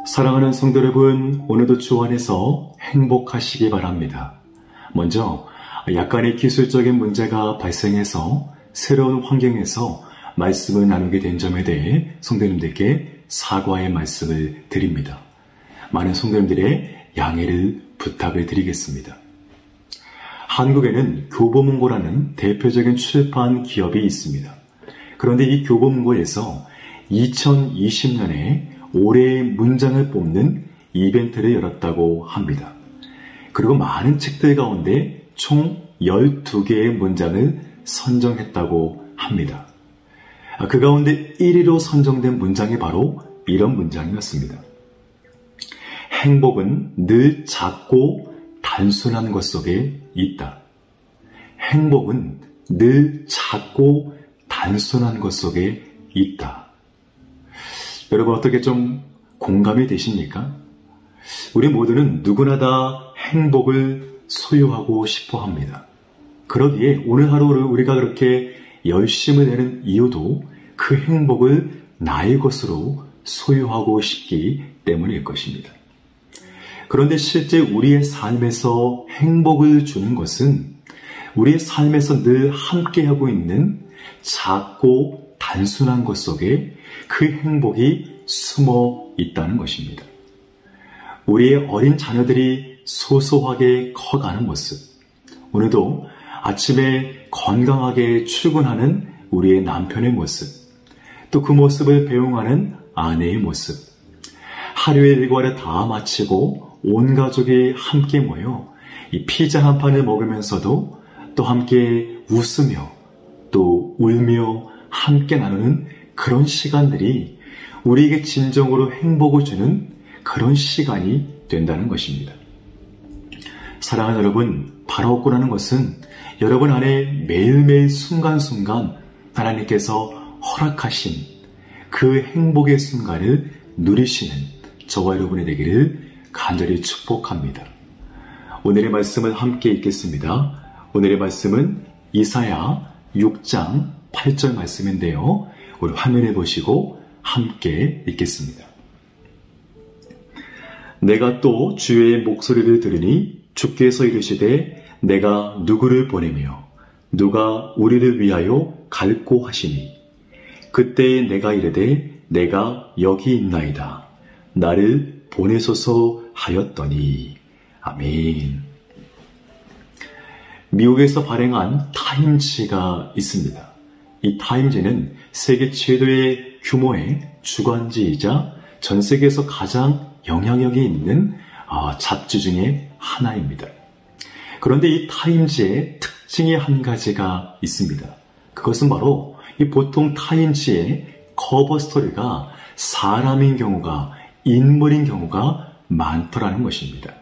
사랑하는 성도 여러분, 오늘도 주 안에서 행복하시기 바랍니다. 먼저 약간의 기술적인 문제가 발생해서 새로운 환경에서 말씀을 나누게 된 점에 대해 성도님들께 사과의 말씀을 드립니다. 많은 성도님들의 양해를 부탁을 드리겠습니다. 한국에는 교보문고라는 대표적인 출판 기업이 있습니다. 그런데 이 교보문고에서 2020년에 올해의 문장을 뽑는 이벤트를 열었다고 합니다. 그리고 많은 책들 가운데 총 12개의 문장을 선정했다고 합니다. 그 가운데 1위로 선정된 문장이 바로 이런 문장이었습니다. 행복은 늘 작고 단순한 것 속에 있다. 행복은 늘 작고 단순한 것 속에 있다. 여러분 어떻게 좀 공감이 되십니까? 우리 모두는 누구나 다 행복을 소유하고 싶어 합니다. 그러기에 오늘 하루를 우리가 그렇게 열심을 내는 이유도 그 행복을 나의 것으로 소유하고 싶기 때문일 것입니다. 그런데 실제 우리의 삶에서 행복을 주는 것은 우리의 삶에서 늘 함께하고 있는 작고 단순한 것 속에 그 행복이 숨어 있다는 것입니다. 우리의 어린 자녀들이 소소하게 커가는 모습, 오늘도 아침에 건강하게 출근하는 우리의 남편의 모습, 또 그 모습을 배웅하는 아내의 모습, 하루의 일과를 다 마치고 온 가족이 함께 모여 이 피자 한 판을 먹으면서도 또 함께 웃으며 또 울며 함께 나누는 그런 시간들이 우리에게 진정으로 행복을 주는 그런 시간이 된다는 것입니다. 사랑하는 여러분, 바라옵고라는 것은 여러분 안에 매일매일 순간순간 하나님께서 허락하신 그 행복의 순간을 누리시는 저와 여러분이 되기를 간절히 축복합니다. 오늘의 말씀을 함께 읽겠습니다. 오늘의 말씀은 이사야 6장 8절 말씀인데요. 우리 화면에 보시고 함께 읽겠습니다. 내가 또 주의 목소리를 들으니 주께서 이르시되 내가 누구를 보내며 누가 우리를 위하여 갈고 하시니 그때 내가 이르되 내가 여기 있나이다. 나를 보내소서 하였더니. 아멘. 미국에서 발행한 타임지가 있습니다. 이 타임지는 세계 최대의 규모의 주간지이자 전 세계에서 가장 영향력이 있는 잡지 중에 하나입니다. 그런데 이 타임지의 특징이 한 가지가 있습니다. 그것은 바로 이 보통 타임지의 커버 스토리가 사람인 경우가, 인물인 경우가 많더라는 것입니다.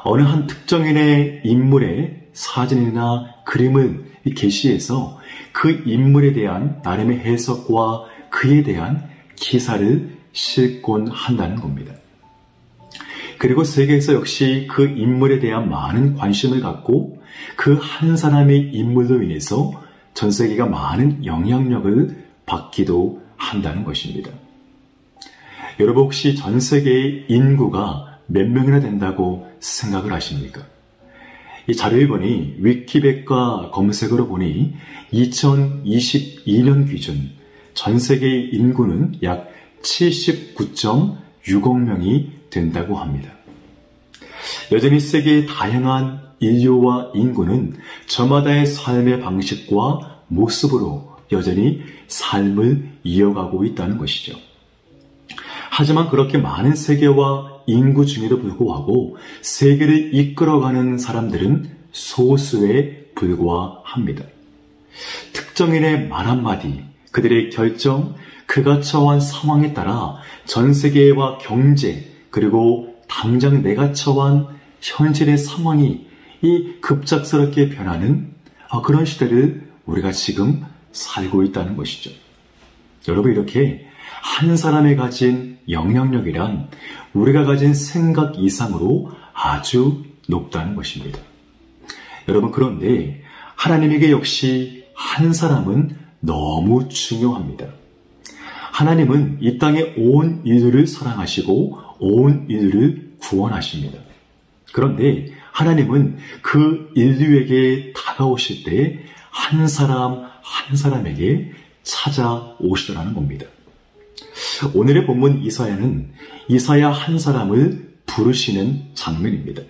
어느 한 특정인의 인물의 사진이나 그림을 게시해서 그 인물에 대한 나름의 해석과 그에 대한 기사를 실곤 한다는 겁니다. 그리고 세계에서 역시 그 인물에 대한 많은 관심을 갖고 그 한 사람의 인물로 인해서 전 세계가 많은 영향력을 받기도 한다는 것입니다. 여러분 혹시 전 세계의 인구가 몇 명이나 된다고 생각을 하십니까? 이 자료를 보니 위키백과 검색으로 보니 2022년 기준 전 세계의 인구는 약 79.6억 명이 된다고 합니다. 여전히 세계의 다양한 인류와 인구는 저마다의 삶의 방식과 모습으로 여전히 삶을 이어가고 있다는 것이죠. 하지만 그렇게 많은 세계와 인구 중에도 불구하고 세계를 이끌어가는 사람들은 소수에 불과합니다. 특정인의 말 한마디, 그들의 결정, 그가 처한 상황에 따라 전 세계와 경제, 그리고 당장 내가 처한 현실의 상황이 이 급작스럽게 변하는 그런 시대를 우리가 지금 살고 있다는 것이죠. 여러분 이렇게 한 사람이 가진 영향력이란 우리가 가진 생각 이상으로 아주 높다는 것입니다. 여러분 그런데 하나님에게 역시 한 사람은 너무 중요합니다. 하나님은 이 땅의 온 인류를 사랑하시고 온 인류를 구원하십니다. 그런데 하나님은 그 인류에게 다가오실 때 한 사람 한 사람에게 찾아오시더라는 겁니다. 오늘의 본문 이사야는 이사야 한 사람을 부르시는 장면입니다.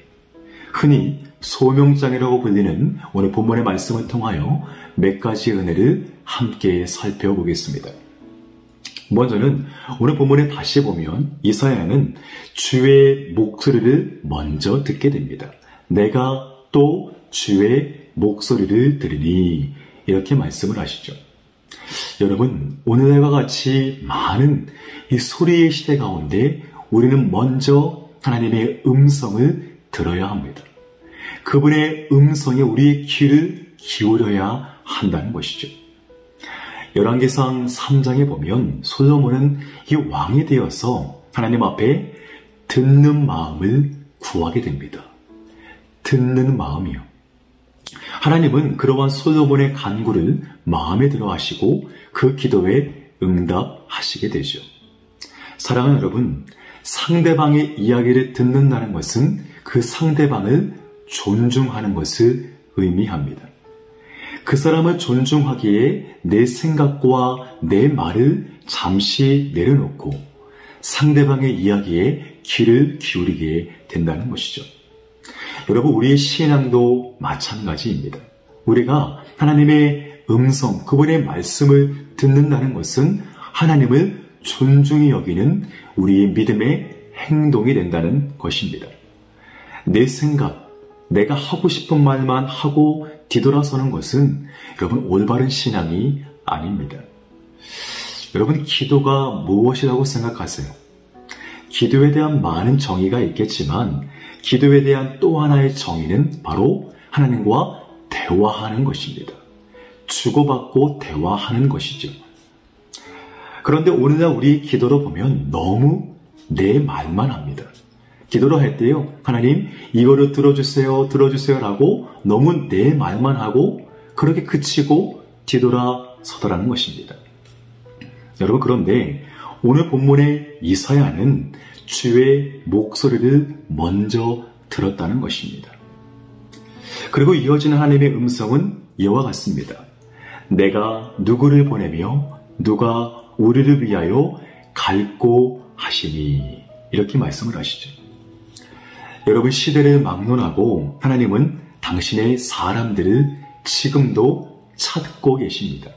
흔히 소명장이라고 불리는 오늘 본문의 말씀을 통하여 몇 가지 은혜를 함께 살펴보겠습니다. 먼저는 오늘 본문에 다시 보면 이사야는 주의 목소리를 먼저 듣게 됩니다. 내가 또 주의 목소리를 들으니 이렇게 말씀을 하시죠. 여러분, 오늘과 같이 많은 이 소리의 시대 가운데 우리는 먼저 하나님의 음성을 들어야 합니다. 그분의 음성에 우리의 귀를 기울여야 한다는 것이죠. 열왕기상 3장에 보면 솔로몬은 이 왕이 되어서 하나님 앞에 듣는 마음을 구하게 됩니다. 듣는 마음이요. 하나님은 그러한 솔로몬의 간구를 마음에 들어 하시고 그 기도에 응답하시게 되죠. 사랑하는 여러분, 상대방의 이야기를 듣는다는 것은 그 상대방을 존중하는 것을 의미합니다. 그 사람을 존중하기에 내 생각과 내 말을 잠시 내려놓고 상대방의 이야기에 귀를 기울이게 된다는 것이죠. 여러분, 우리의 신앙도 마찬가지입니다. 우리가 하나님의 음성, 그분의 말씀을 듣는다는 것은 하나님을 존중히 여기는 우리의 믿음의 행동이 된다는 것입니다. 내 생각, 내가 하고 싶은 말만 하고 뒤돌아서는 것은 여러분 올바른 신앙이 아닙니다. 여러분, 기도가 무엇이라고 생각하세요? 기도에 대한 많은 정의가 있겠지만 기도에 대한 또 하나의 정의는 바로 하나님과 대화하는 것입니다. 주고받고 대화하는 것이죠. 그런데 오늘날 우리 기도로 보면 너무 내 말만 합니다. 기도를 할 때요, 하나님 이거를 들어주세요 라고 너무 내 말만 하고 그렇게 그치고 뒤돌아서더라는 것입니다. 여러분, 그런데 오늘 본문의 이사야는 주의 목소리를 먼저 들었다는 것입니다. 그리고 이어지는 하나님의 음성은 이와 같습니다. 내가 누구를 보내며 누가 우리를 위하여 갈고 하시니 이렇게 말씀을 하시죠. 여러분, 시대를 막론하고 하나님은 당신의 사람들을 지금도 찾고 계십니다.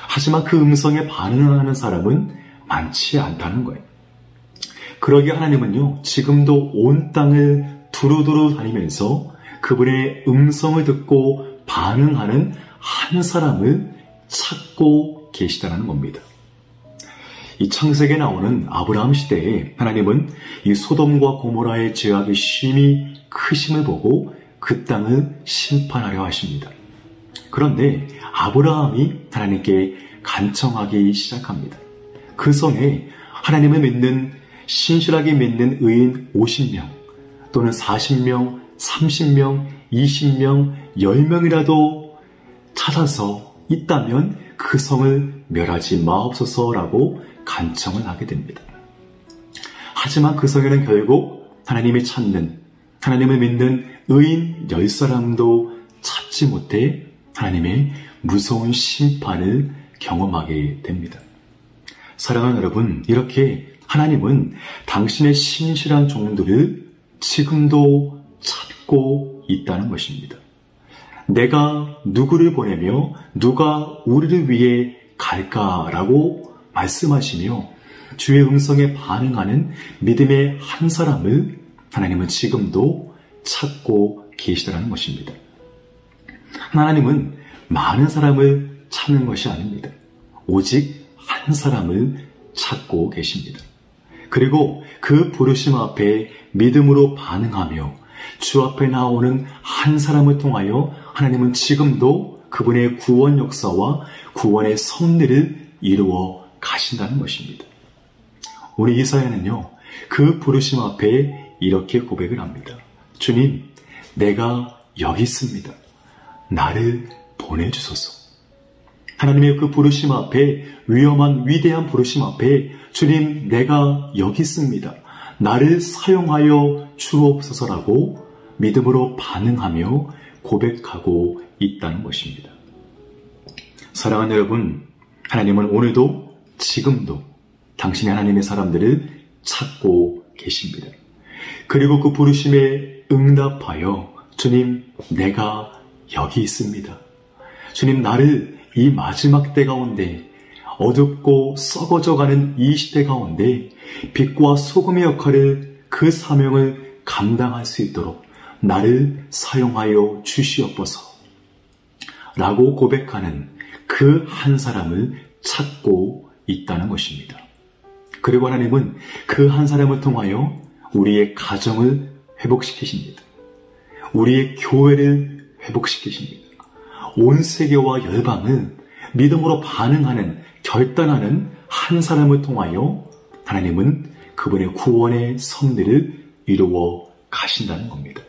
하지만 그 음성에 반응을 하는 사람은 많지 않다는 거예요. 그러기에 하나님은요, 지금도 온 땅을 두루두루 다니면서 그분의 음성을 듣고 반응하는 한 사람을 찾고 계시다는 겁니다. 이 창세기에 나오는 아브라함 시대에 하나님은 이 소돔과 고모라의 죄악이 심히 크심을 보고 그 땅을 심판하려 하십니다. 그런데 아브라함이 하나님께 간청하기 시작합니다. 그 성에 하나님을 믿는, 신실하게 믿는 의인 50명 또는 40명, 30명, 20명, 10명이라도 찾아서 있다면 그 성을 멸하지 마옵소서라고 간청을 하게 됩니다. 하지만 그 성에는 결국 하나님이 찾는, 하나님을 믿는 의인 10사람도 찾지 못해 하나님의 무서운 심판을 경험하게 됩니다. 사랑하는 여러분, 이렇게 하나님은 당신의 신실한 종들을 지금도 찾고 있다는 것입니다. 내가 누구를 보내며 누가 우리를 위해 갈까라고 말씀하시며 주의 음성에 반응하는 믿음의 한 사람을 하나님은 지금도 찾고 계시다는 것입니다. 하나님은 많은 사람을 찾는 것이 아닙니다. 오직 한 사람을 찾고 계십니다. 그리고 그 부르심 앞에 믿음으로 반응하며 주 앞에 나오는 한 사람을 통하여 하나님은 지금도 그분의 구원 역사와 구원의 섭리를 이루어 가신다는 것입니다. 오늘 이사야는요, 그 부르심 앞에 이렇게 고백을 합니다. 주님, 내가 여기 있습니다. 나를 보내주소서. 하나님의 그 부르심 앞에, 위험한 위대한 부르심 앞에 주님, 내가 여기 있습니다. 나를 사용하여 주옵소서라고 믿음으로 반응하며 고백하고 있다는 것입니다. 사랑하는 여러분, 하나님은 오늘도 지금도 당신의 하나님의 사람들을 찾고 계십니다. 그리고 그 부르심에 응답하여 주님, 내가 여기 있습니다. 주님, 나를 이 마지막 때 가운데, 어둡고 썩어져가는 이 시대 가운데 빛과 소금의 역할을, 그 사명을 감당할 수 있도록 나를 사용하여 주시옵소서 라고 고백하는 그 한 사람을 찾고 있다는 것입니다. 그리고 하나님은 그 한 사람을 통하여 우리의 가정을 회복시키십니다. 우리의 교회를 회복시키십니다. 온 세계와 열방을 믿음으로 반응하는, 결단하는 한 사람을 통하여 하나님은 그분의 구원의 섭리를 이루어 가신다는 겁니다.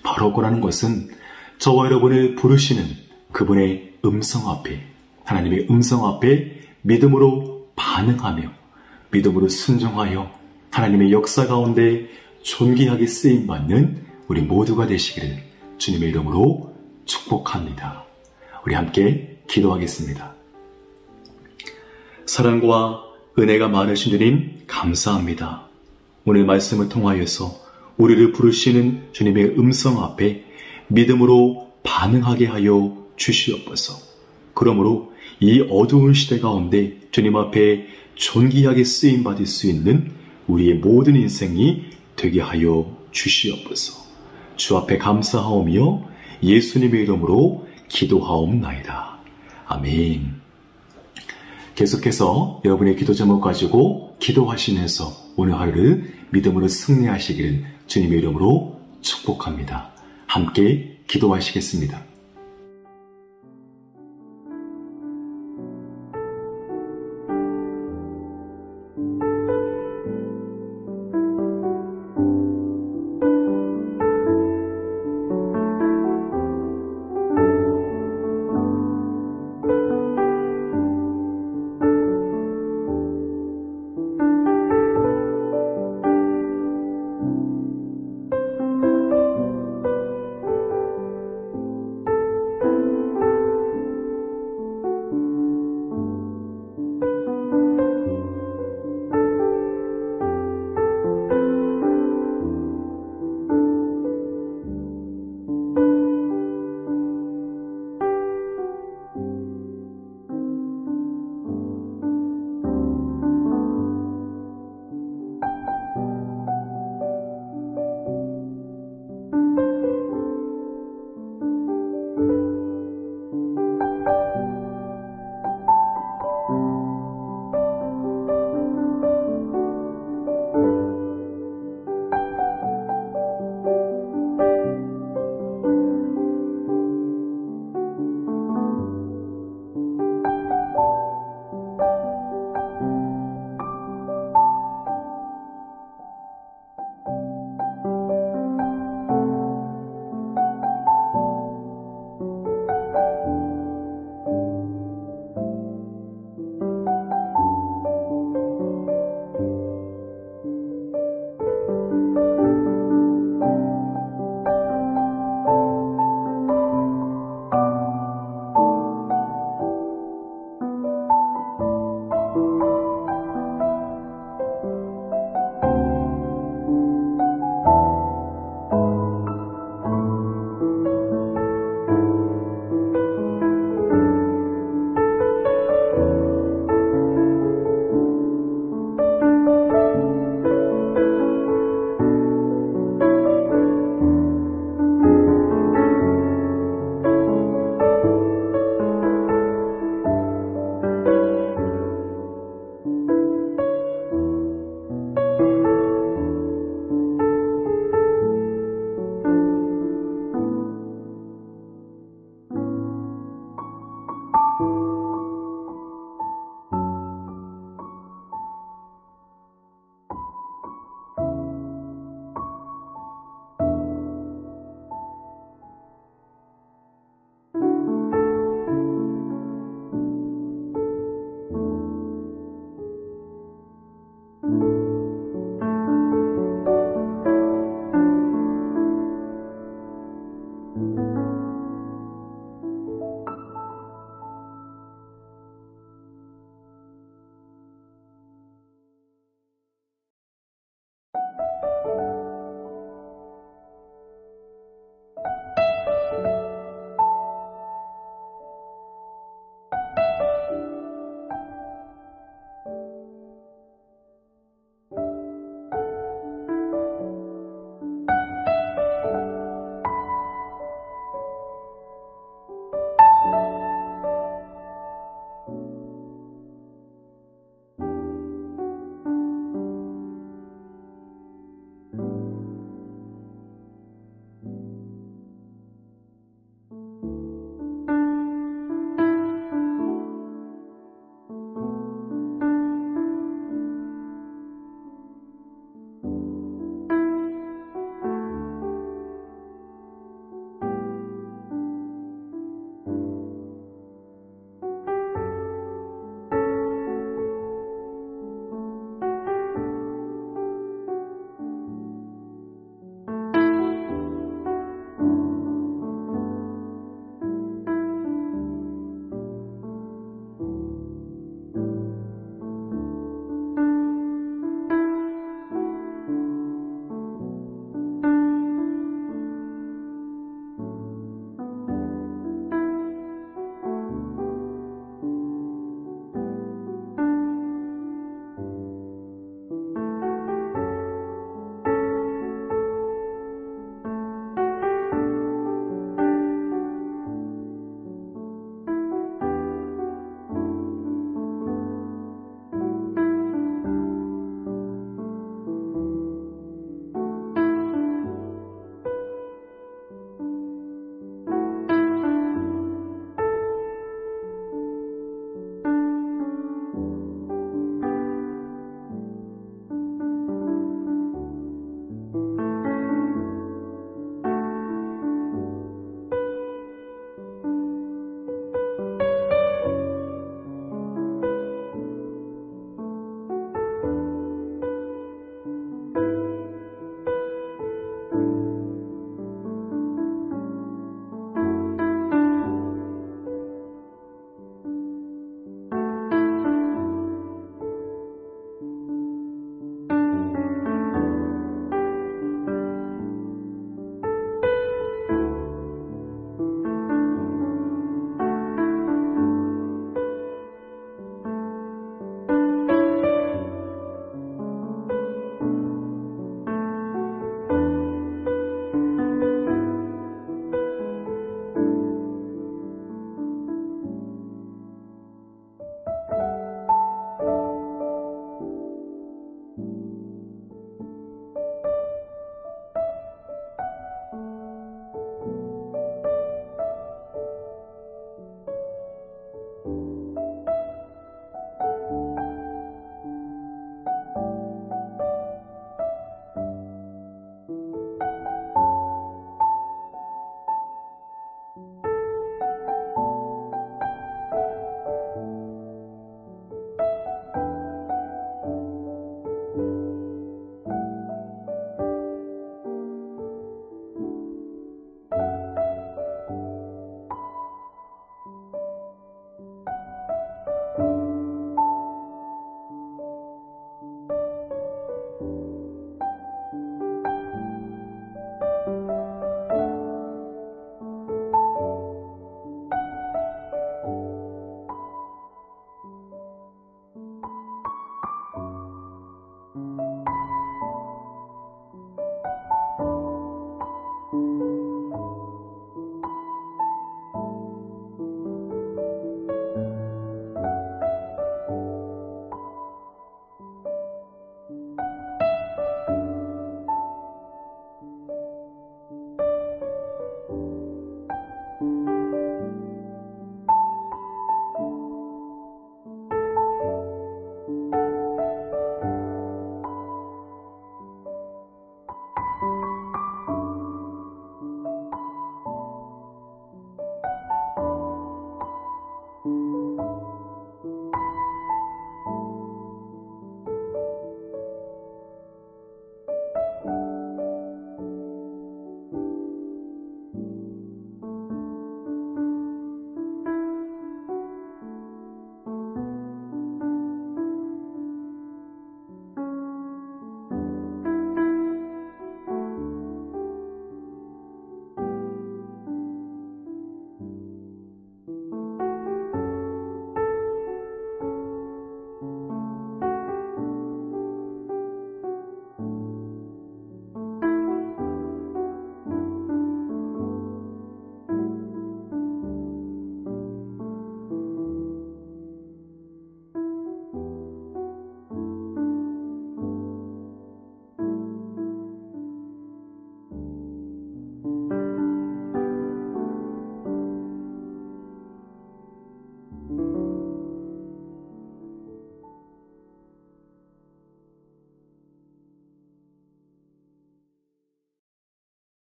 바로 그라는 것은 저와 여러분을 부르시는 그분의 음성 앞에, 하나님의 음성 앞에 믿음으로 반응하며 믿음으로 순종하여 하나님의 역사 가운데 존귀하게 쓰임받는 우리 모두가 되시기를 주님의 이름으로 축복합니다. 우리 함께 기도하겠습니다. 사랑과 은혜가 많으신 주님, 감사합니다. 오늘 말씀을 통하여서 우리를 부르시는 주님의 음성 앞에 믿음으로 반응하게 하여 주시옵소서. 그러므로 이 어두운 시대 가운데 주님 앞에 존귀하게 쓰임받을 수 있는 우리의 모든 인생이 되게 하여 주시옵소서. 주 앞에 감사하오며 예수님의 이름으로 기도하옵나이다. 아멘. 계속해서 여러분의 기도 제목 가지고 기도하시면서 오늘 하루를 믿음으로 승리하시기를 주님의 이름으로 축복합니다. 함께 기도하시겠습니다.